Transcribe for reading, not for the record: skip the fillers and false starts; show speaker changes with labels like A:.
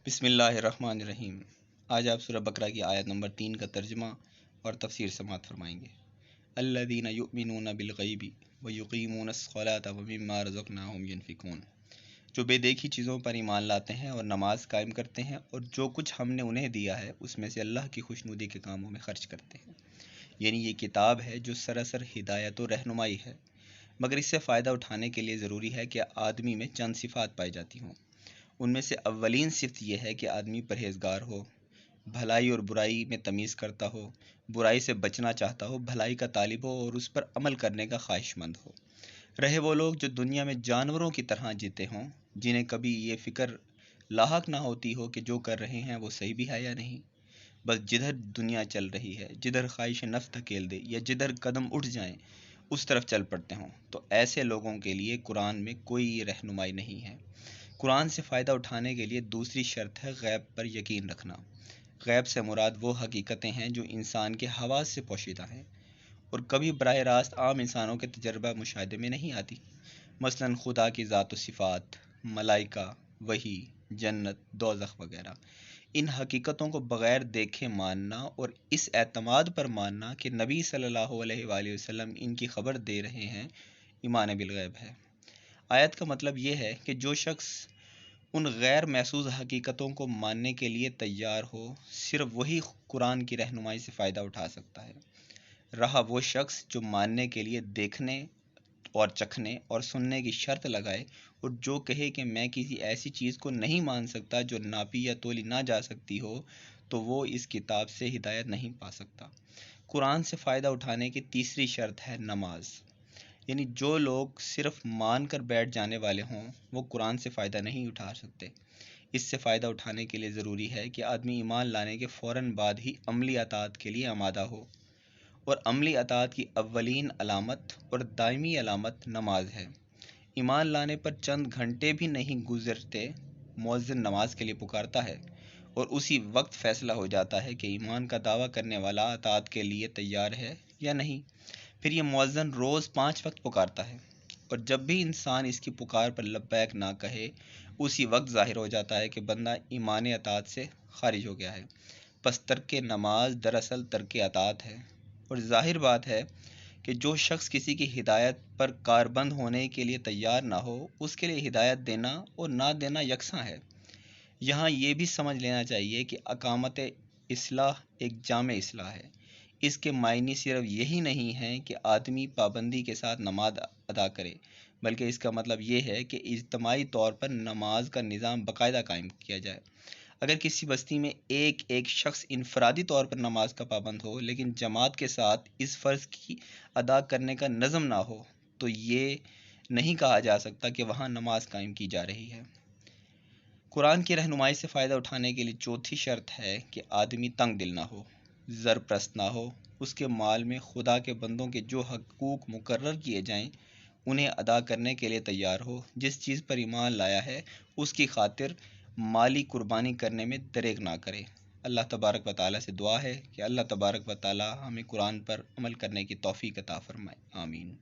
A: بسم اللہ الرحمن الرحیم۔ آج آپ سورہ بقرہ کی آیت نمبر 3 کا ترجمہ اور تفسیر سماعت فرمائیں گے۔ الذین یؤمنون بالغیب ویقیمون الصلاۃ ومما رزقناہم ینفقون، جو بے دیکھی چیزوں پر ایمان لاتے ہیں اور نماز قائم کرتے ہیں اور جو کچھ ہم نے انہیں دیا ہے اس میں سے اللہ کی خوشنودی کے کاموں میں خرچ کرتے ہیں۔ یعنی یہ کتاب ہے جو سراسر ہدایت و رہنمائی ہے، مگر اس سے فائدہ اٹھانے کے لیے ضروری ہے کہ آدمی میں چند صفات پائی جاتی ہوں۔ ان میں سے اولین صفت یہ ہے کہ آدمی پرہیزگار ہو، بھلائی اور برائی میں تمیز کرتا ہو، برائی سے بچنا چاہتا ہو، بھلائی کا طالب ہو اور اس پر عمل کرنے کا خواہش مند ہو۔ رہے وہ لوگ جو دنیا میں جانوروں کی طرح جیتے ہوں، جنہیں کبھی یہ فکر لاحق نہ ہوتی ہو کہ جو کر رہے ہیں وہ صحیح بھی ہے یا نہیں، بس جدھر دنیا چل رہی ہے، جدھر خواہش نفس دھکیل دے یا جدھر قدم اٹھ جائیں اس طرف چل پڑتے ہوں، تو ایسے لوگوں کے لیے قرآن میں کوئی رہنمائی نہیں ہے۔ قرآن سے فائدہ اٹھانے کے لیے دوسری شرط ہے غیب پر یقین رکھنا۔ غیب سے مراد وہ حقیقتیں ہیں جو انسان کے حواس سے پوشیدہ ہیں اور کبھی براہ راست عام انسانوں کے تجربہ مشاہدے میں نہیں آتی، مثلاً خدا کی ذات و صفات، ملائکہ، وحی، جنت، دوزخ وغیرہ۔ ان حقیقتوں کو بغیر دیکھے ماننا اور اس اعتماد پر ماننا کہ نبی صلی اللہ علیہ وآلہ وسلم ان کی خبر دے رہے ہیں، ایمان بالغیب ہے۔ آیت کا مطلب یہ ہے کہ جو شخص ان غیر محسوس حقیقتوں کو ماننے کے لیے تیار ہو، صرف وہی قرآن کی رہنمائی سے فائدہ اٹھا سکتا ہے۔ رہا وہ شخص جو ماننے کے لیے دیکھنے اور چکھنے اور سننے کی شرط لگائے اور جو کہے کہ میں کسی ایسی چیز کو نہیں مان سکتا جو ناپی یا تولی نہ جا سکتی ہو، تو وہ اس کتاب سے ہدایت نہیں پا سکتا۔ قرآن سے فائدہ اٹھانے کی تیسری شرط ہے نماز۔ یعنی جو لوگ صرف مان کر بیٹھ جانے والے ہوں وہ قرآن سے فائدہ نہیں اٹھا سکتے۔ اس سے فائدہ اٹھانے کے لیے ضروری ہے کہ آدمی ایمان لانے کے فوراً بعد ہی عملی اطاعت کے لیے آمادہ ہو، اور عملی اطاعت کی اولین علامت اور دائمی علامت نماز ہے۔ ایمان لانے پر چند گھنٹے بھی نہیں گزرتے مؤذن نماز کے لیے پکارتا ہے اور اسی وقت فیصلہ ہو جاتا ہے کہ ایمان کا دعویٰ کرنے والا اطاعت کے لیے تیار ہے یا نہیں۔ پھر یہ مؤذن روز 5 وقت پکارتا ہے، اور جب بھی انسان اس کی پکار پر لبیک نہ کہے اسی وقت ظاہر ہو جاتا ہے کہ بندہ ایمان اطاعت سے خارج ہو گیا ہے۔ پس ترک نماز دراصل ترک اطاعت ہے، اور ظاہر بات ہے کہ جو شخص کسی کی ہدایت پر کاربند ہونے کے لیے تیار نہ ہو اس کے لیے ہدایت دینا اور نہ دینا یکساں ہے۔ یہاں یہ بھی سمجھ لینا چاہیے کہ اقامت اصلاح ایک جامع اصلاح ہے۔ اس کے معنی صرف یہی نہیں ہے کہ آدمی پابندی کے ساتھ نماز ادا کرے، بلکہ اس کا مطلب یہ ہے کہ اجتماعی طور پر نماز کا نظام باقاعدہ قائم کیا جائے۔ اگر کسی بستی میں ایک شخص انفرادی طور پر نماز کا پابند ہو لیکن جماعت کے ساتھ اس فرض کی ادا کرنے کا نظم نہ ہو، تو یہ نہیں کہا جا سکتا کہ وہاں نماز قائم کی جا رہی ہے۔ قرآن کی رہنمائی سے فائدہ اٹھانے کے لیے چوتھی شرط ہے کہ آدمی تنگ دل نہ ہو، زر پرست نہ ہو، اس کے مال میں خدا کے بندوں کے جو حقوق مقرر کیے جائیں انہیں ادا کرنے کے لیے تیار ہو، جس چیز پر ایمان لایا ہے اس کی خاطر مالی قربانی کرنے میں دریغ نہ کرے۔ اللہ تبارک و تعالیٰ سے دعا ہے کہ اللہ تبارک و تعالیٰ ہمیں قرآن پر عمل کرنے کی توفیق عطا فرمائے، آمین۔